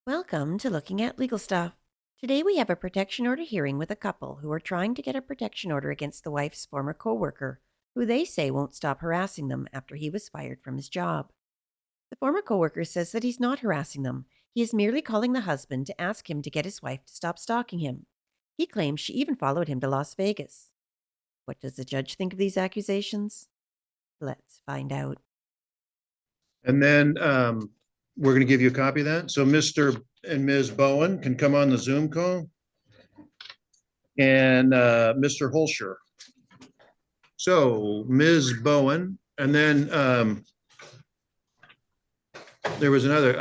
Welcome to Looking at Legal Stuff. Today we have a protection order hearing with a couple who are trying to get a protection order against the wife's former coworker, who they say won't stop harassing them after he was fired from his job. The former coworker says that he's not harassing them. He is merely calling the husband to ask him to get his wife to stop stalking him. He claims she even followed him to Las Vegas. What does the judge think of these accusations? Let's find out. And then we're going to give you a copy of that. So Mr. and Ms. Bowen can come on the Zoom call. And Mr. Holscher. So Ms. Bowen, and then there was another,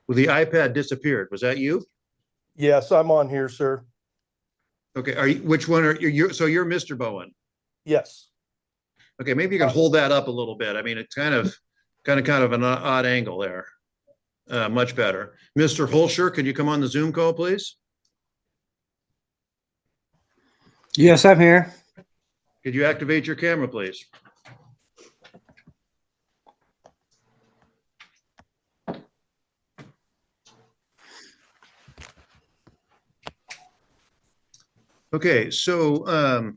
well, the iPad disappeared. Was that you? Yes, I'm on here, sir. Okay, are you, which one are you? So you're Mr. Bowen. Yes. Okay, maybe you can hold that up a little bit. I mean, it's kind of an odd angle there. Much better. Mr. Holscher, could you come on the Zoom call, please? Yes, I'm here. Could you activate your camera, please? Okay, so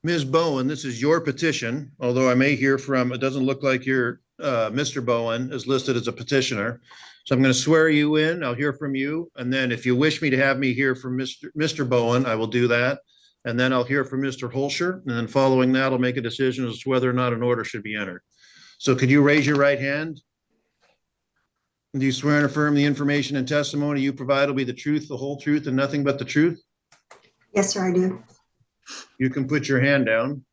Ms. Bowen, this is your petition, although I may hear from, it doesn't look like you're Mr. Bowen is listed as a petitioner. So I'm going to swear you in. I'll hear from you. And then if you wish me to have me hear from Mr. Bowen, I will do that. And then I'll hear from Mr. Holscher. And then following that, I'll make a decision as to whether or not an order should be entered. So could you raise your right hand? Do you swear and affirm the information and testimony you provide will be the truth, the whole truth, and nothing but the truth? Yes, sir, I do. You can put your hand down.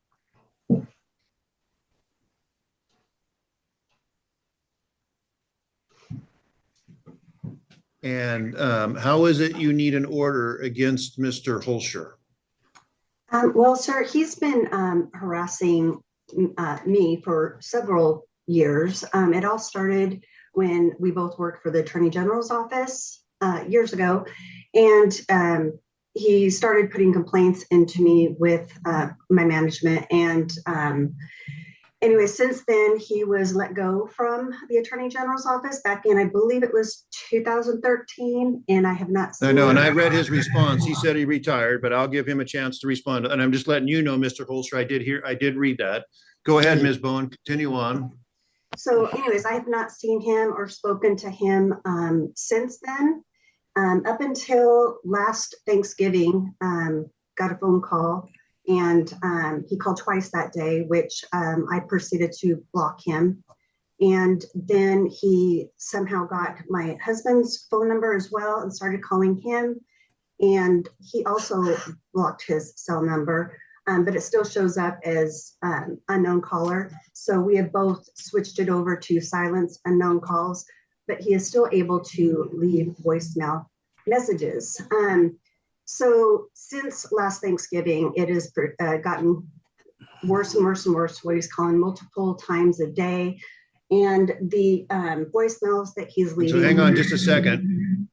And how is it you need an order against Mr. Holscher? Well, sir, he's been harassing me for several years. It all started when we both worked for the Attorney General's office years ago. And he started putting complaints into me with my management. And anyway, since then, he was let go from the Attorney General's office back in, I believe it was 2013, and I have not seen I know, and I read his response. He said he retired, but I'll give him a chance to respond. And I'm just letting you know, Mr. Holscher, I did read that. Go ahead, Ms. Bowen, continue on. So anyways, I have not seen him or spoken to him since then. Up until last Thanksgiving, got a phone call, and he called twice that day, which I proceeded to block him. And then he somehow got my husband's phone number as well and started calling him. And he also blocked his cell number, but it still shows up as unknown caller. So we have both switched it over to silence unknown calls, but he is still able to leave voicemail messages. So since last Thanksgiving, it has gotten worse and worse and worse, where he's calling multiple times a day. And the voicemails that he's leaving. So hang on just a second.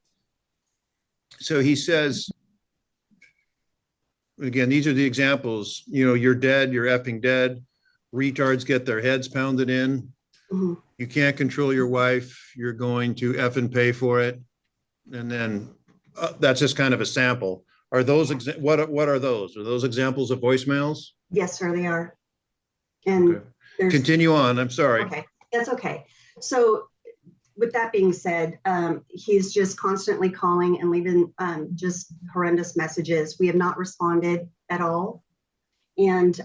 So he says, again, these are the examples, you know, you're dead, you're effing dead. Retards get their heads pounded in. Mhm. You can't control your wife. You're going to effing pay for it. And then that's just kind of a sample. Are those, what are those? Are those examples of voicemails? Yes, sir, they are. And okay. Continue on, I'm sorry. Okay, that's okay. So with that being said, he's just constantly calling and leaving just horrendous messages. We have not responded at all. And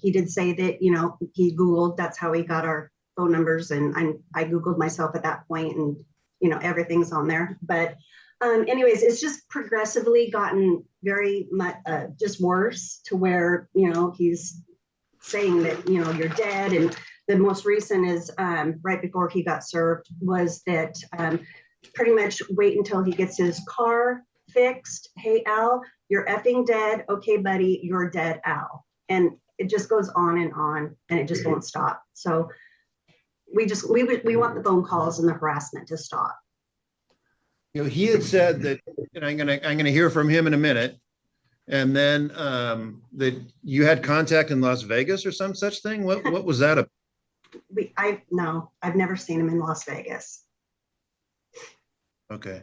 he did say that, you know, he Googled, that's how he got our phone numbers. And I Googled myself at that point, and, you know, everything's on there. But anyways, it's just progressively gotten very much just worse, to where, you know, he's saying that, you know, you're dead. And the most recent is right before he got served, was that pretty much wait until he gets his car fixed. Hey, Al, you're effing dead. Okay, buddy, you're dead, Al. And it just goes on, and it just won't stop. So we want the phone calls and the harassment to stop. You know, he had said that, and I'm gonna hear from him in a minute, and then that you had contact in Las Vegas or some such thing. What was that about? I've never seen him in Las Vegas. Okay.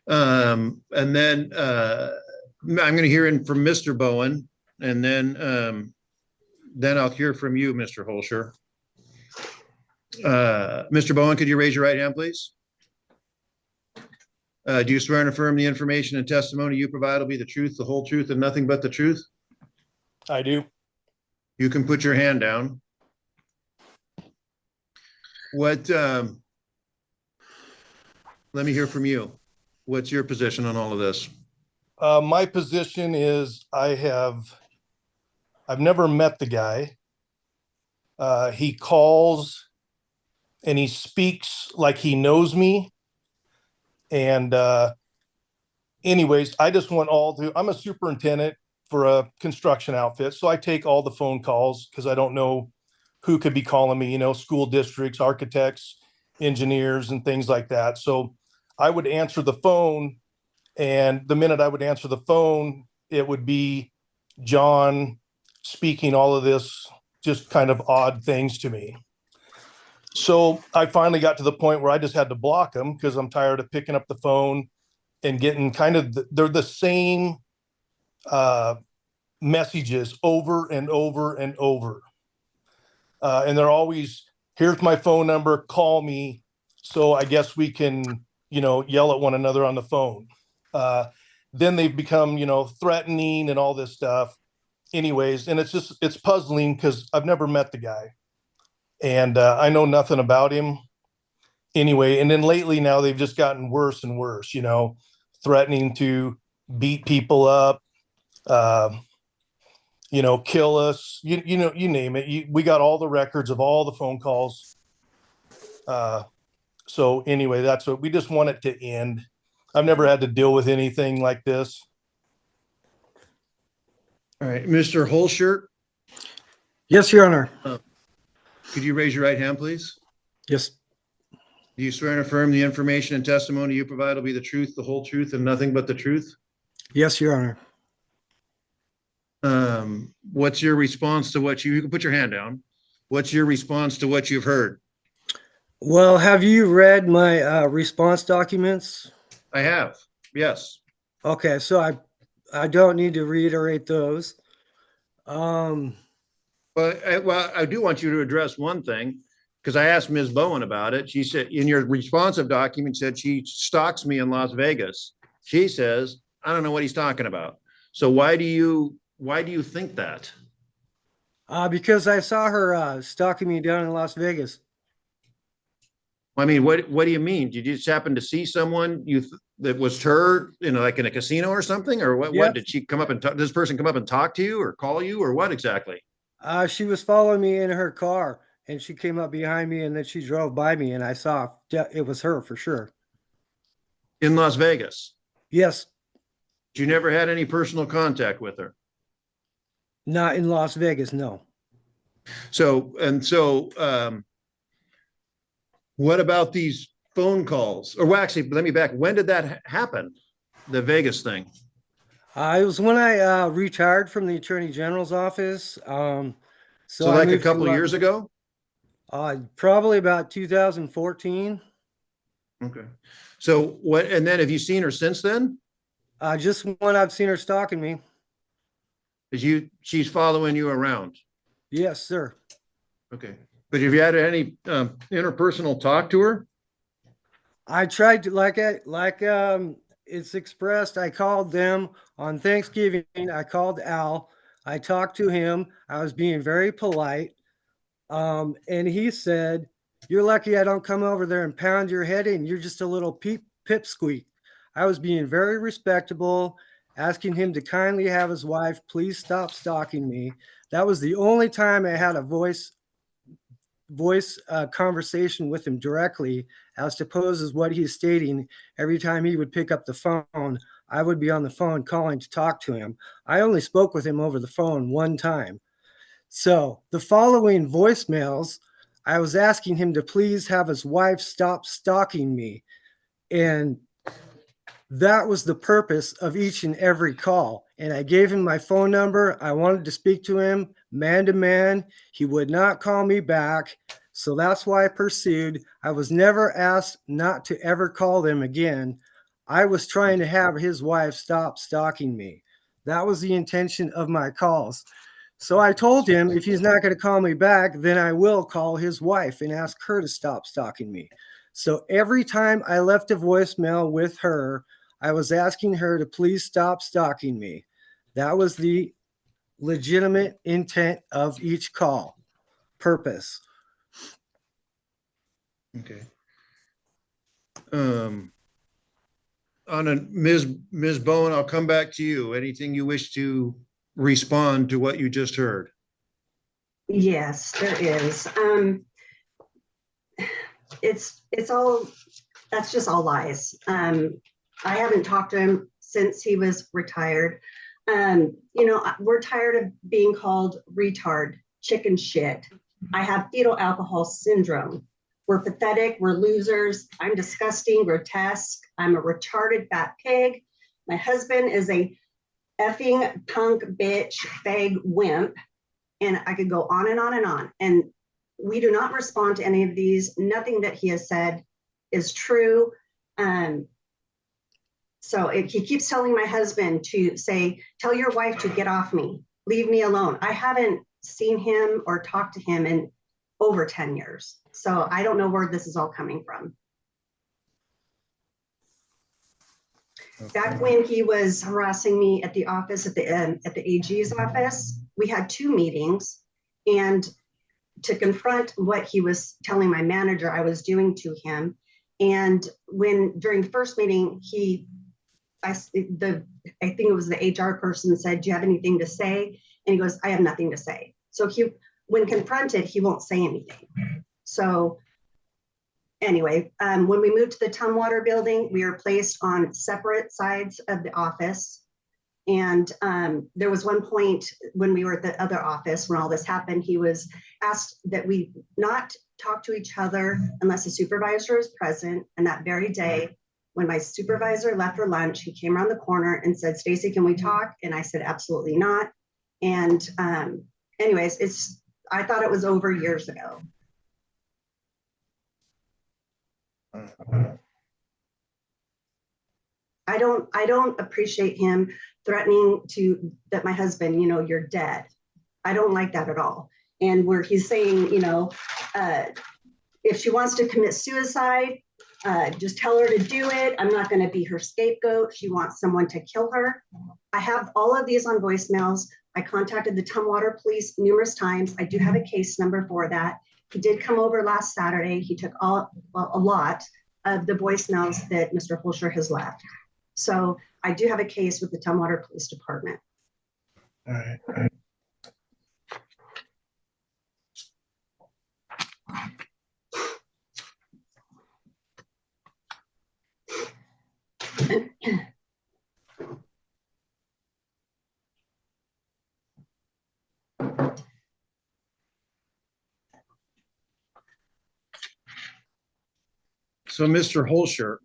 And then I'm going to hear in from Mr. Bowen, and then I'll hear from you, Mr. Holscher. Mr. Bowen, could you raise your right hand, please? Do you swear and affirm the information and testimony you provide will be the truth, the whole truth, and nothing but the truth? I do. You can put your hand down. What, let me hear from you. What's your position on all of this? My position is I've never met the guy. He calls and he speaks like he knows me. And anyways, I just want I'm a superintendent for a construction outfit. So I take all the phone calls because I don't know who could be calling me, school districts, architects, engineers, and things like that. So I would answer the phone, and the minute I would answer the phone, it would be John speaking all of this just kind of odd things to me. So I finally got to the point where I just had to block them because I'm tired of picking up the phone and getting they're the same messages over and over and over. And they're always, here's my phone number, call me. So I guess we can, yell at one another on the phone. Then they've become, threatening and all this stuff. Anyways, and it's puzzling because I've never met the guy. And I know nothing about him anyway. And then lately now they've just gotten worse and worse, threatening to beat people up, kill us, you name it. We got all the records of all the phone calls. So anyway, that's what we just want it to end. I've never had to deal with anything like this. All right, Mr. Holscher, Yes, Your Honor. could you raise your right hand, please? Yes. Do you swear and affirm the information and testimony you provide will be the truth, the whole truth, and nothing but the truth? Yes, Your Honor. What's your response to what you can put your hand down? What's your response to what you've heard? Well, have you read my response documents? I have, yes. Okay, so I don't need to reiterate those. Well, I do want you to address one thing, because I asked Ms. Bowen about it. She said, in your responsive document, said she stalks me in Las Vegas. She says, I don't know what he's talking about. So why do you think that? Because I saw her stalking me down in Las Vegas. I mean, what do you mean? Did you just happen to see someone that was her, like in a casino or something, or what? Yep. What did she come up and talk? This person come up and talk to you, or call you, or what exactly? She was following me in her car, and she came up behind me, and then she drove by me, and I saw it was her for sure. In Las Vegas? Yes. You never had any personal contact with her? Not in Las Vegas, no. So, what about these phone calls? Or well, actually, let me back. When did that happen? The Vegas thing? It was when I retired from the Attorney General's office. So I like a moved couple to, of years ago? probably about 2014. Okay. So what, and then have you seen her since then? Just when I've seen her stalking me. She's following you around? Yes, sir. Okay. But have you had any interpersonal talk to her? I tried to, it's expressed. I called them on Thanksgiving. I called Al. I talked to him. I was being very polite. And he said, "You're lucky I don't come over there and pound your head in. You're just a little pipsqueak." I was being very respectable, asking him to kindly have his wife please stop stalking me. That was the only time I had a voice conversation with him directly, as opposed as what he's stating. Every time he would pick up the phone, I would be on the phone calling to talk to him. I only spoke with him over the phone one time. So the following voicemails, I was asking him to please have his wife stop stalking me. And that was the purpose of each and every call. and I gave him my phone number. I wanted to speak to him man to man. He would not call me back. So that's why I pursued. I was never asked not to ever call them again. I was trying to have his wife stop stalking me. That was the intention of my calls. So I told him if he's not going to call me back, then I will call his wife and ask her to stop stalking me. So every time I left a voicemail with her, I was asking her to please stop stalking me. That was the legitimate intent of each call. Purpose. Okay. On a Ms. Bowen, I'll come back to you. Anything you wish to respond to what you just heard? Yes, there is. It's all, that's just all lies. I haven't talked to him since he was retired. We're tired of being called retard, chicken shit. I have fetal alcohol syndrome. We're pathetic. We're losers. I'm disgusting, grotesque. I'm a retarded fat pig. My husband is a effing punk bitch, fag wimp. And I could go on and on and on. And we do not respond to any of these. Nothing that he has said is true. So he keeps telling my husband to say, tell your wife to get off me, leave me alone. I haven't seen him or talked to him in over 10 years. So I don't know where this is all coming from. Okay. Back when he was harassing me at the office, at the AG's office, we had 2 meetings, and to confront what he was telling my manager I was doing to him. And when during the first meeting, I think it was the HR person said, do you have anything to say? And he goes, I have nothing to say. So when confronted, he won't say anything. So anyway, when we moved to the Tumwater building, we were placed on separate sides of the office. And there was one point when we were at the other office, when all this happened, he was asked that we not talk to each other unless the supervisor is present. And that very day, when my supervisor left for lunch, he came around the corner and said, Stacy, can we talk? And I said, absolutely not. And anyways, I thought it was over years ago. I don't appreciate him threatening that my husband, you're dead. I don't like that at all. And where he's saying, if she wants to commit suicide, just tell her to do it. I'm not going to be her scapegoat. She wants someone to kill her. I have all of these on voicemails. I contacted the Tumwater police numerous times. I do have a case number for that. He did come over last Saturday. He took a lot of the voicemails that Mr. Holscher has left. So I do have a case with the Tumwater Police Department. All right. So, Mr. Holscher,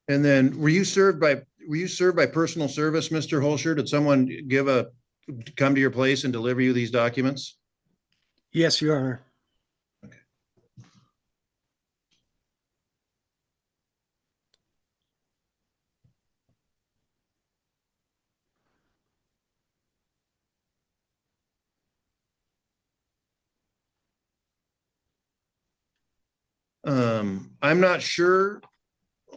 and then were you served by personal service, Mr. Holscher? Did someone come to your place and deliver you these documents? Yes, Your Honor. Okay. I'm not sure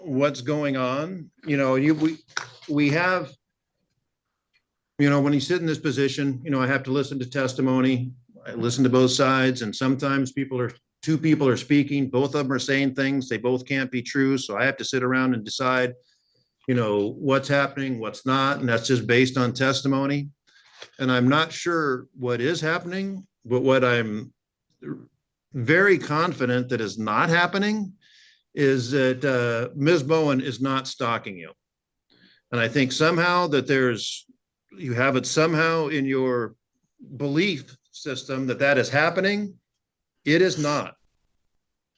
what's going on. We have, when you sit in this position, I have to listen to testimony. I listen to both sides, and sometimes two people are speaking, both of them are saying things, they both can't be true. So I have to sit around and decide what's happening, what's not, and that's just based on testimony. And I'm not sure what is happening, but what I'm very confident that is not happening is that Ms. Bowen is not stalking you. And I think somehow that you have it somehow in your belief system that is happening. It is not.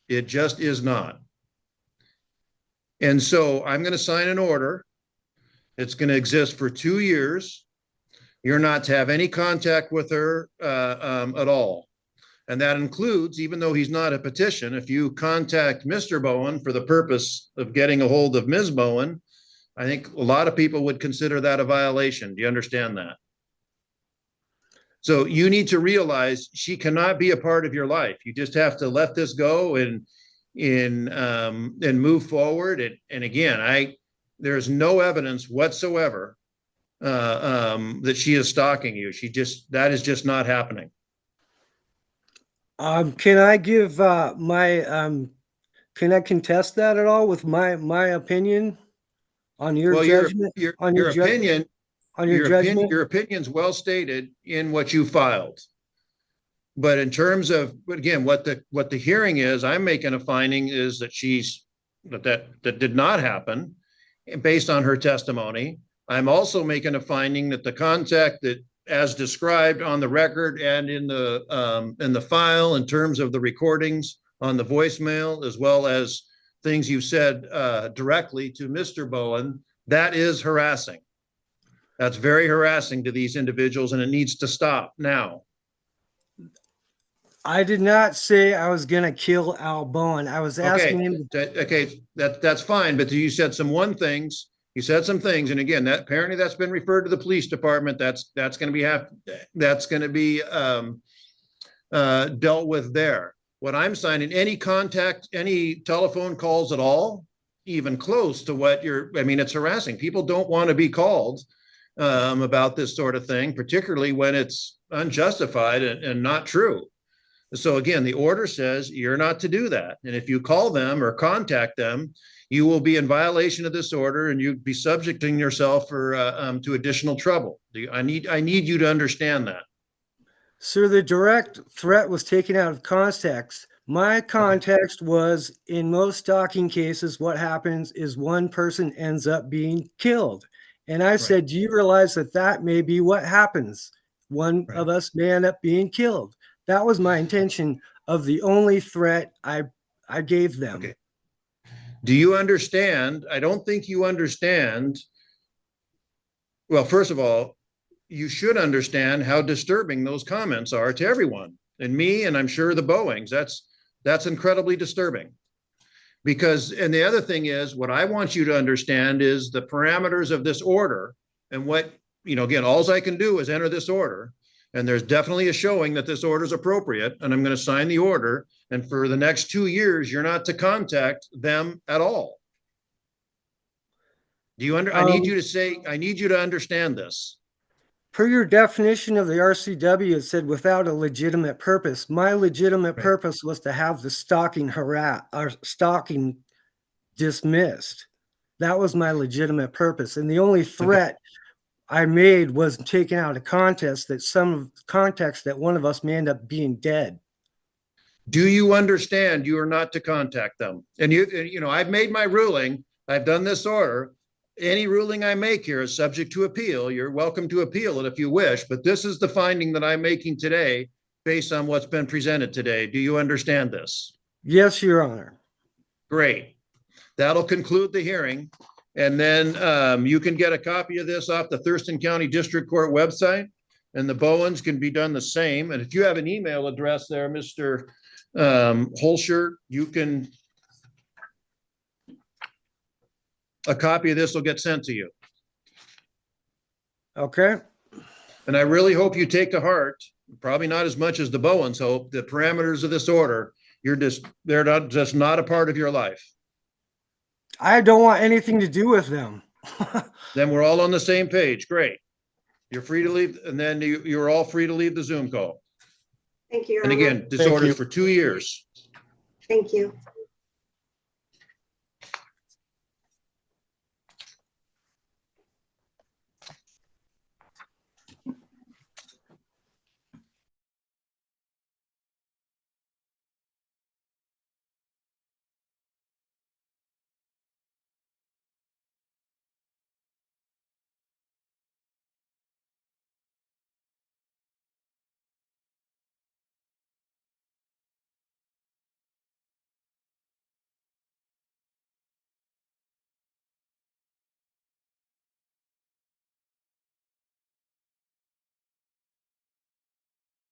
It just is not. And so I'm going to sign an order. It's going to exist for 2 years. You're not to have any contact with her at all. And that includes, even though he's not a petition, if you contact Mr. Bowen for the purpose of getting a hold of Ms. Bowen, I think a lot of people would consider that a violation. Do you understand that? So you need to realize she cannot be a part of your life. You just have to let this go and move forward. And again, there's no evidence whatsoever that she is stalking you. That is just not happening. Can I give can I contest that at all with my opinion on your judgment? Your judgment? Your opinion's well stated in what you filed. But in terms of, again, what the hearing is, I'm making a finding is that that did not happen based on her testimony. I'm also making a finding that the contact that, as described on the record and in the file, in terms of the recordings on the voicemail, as well as things you said directly to Mr. Bowen, that is harassing. That's very harassing to these individuals, and it needs to stop now. I did not say I was going to kill Al Bowen. I was asking him. Okay, that's fine. But you said some things. You said some things, and again, apparently that's been referred to the police department. That's going to be dealt with there. What I'm signing, any contact, any telephone calls at all, even close to what it's harassing. People don't want to be called about this sort of thing, particularly when it's unjustified and not true. So again, the order says you're not to do that. And if you call them or contact them, you will be in violation of this order, and you'd be subjecting yourself to additional trouble. I need you to understand that. Sir, the direct threat was taken out of context. My context was, in most stalking cases, what happens is one person ends up being killed. And I said, do you realize that may be what happens? One of us may end up being killed. That was my intention of the only threat I gave them. Okay. Do you understand? I don't think you understand. Well, first of all, you should understand how disturbing those comments are to everyone, and me, and I'm sure the Bowings. That's incredibly disturbing. Because, and the other thing is, what I want you to understand is the parameters of this order, and what, again, all I can do is enter this order. And there's definitely a showing that this order is appropriate, and I'm going to sign the order. And for the next 2 years, you're not to contact them at all. Do you I need you to understand this. Per your definition of the RCW, it said without a legitimate purpose. My legitimate purpose was to have the stalking dismissed. That was my legitimate purpose. And the only threat I made was taken out of context that one of us may end up being dead. Do you understand you are not to contact them? And I've made my ruling. I've done this order. Any ruling I make here is subject to appeal. You're welcome to appeal it if you wish, but this is the finding that I'm making today based on what's been presented today. Do you understand this? Yes, Your Honor. Great. That'll conclude the hearing. And then you can get a copy of this off the Thurston County District Court website, and the Bowens can be done the same. And if you have an email address there, Mr. Holscher, a copy of this will get sent to you. Okay. And I really hope you take to heart, probably not as much as the Bowens hope, the parameters of this order. They're not a part of your life. I don't want anything to do with them. Then we're all on the same page. Great. You're free to leave, and then you're all free to leave the Zoom call. Thank you. And again, this order is for 2 years. Thank you.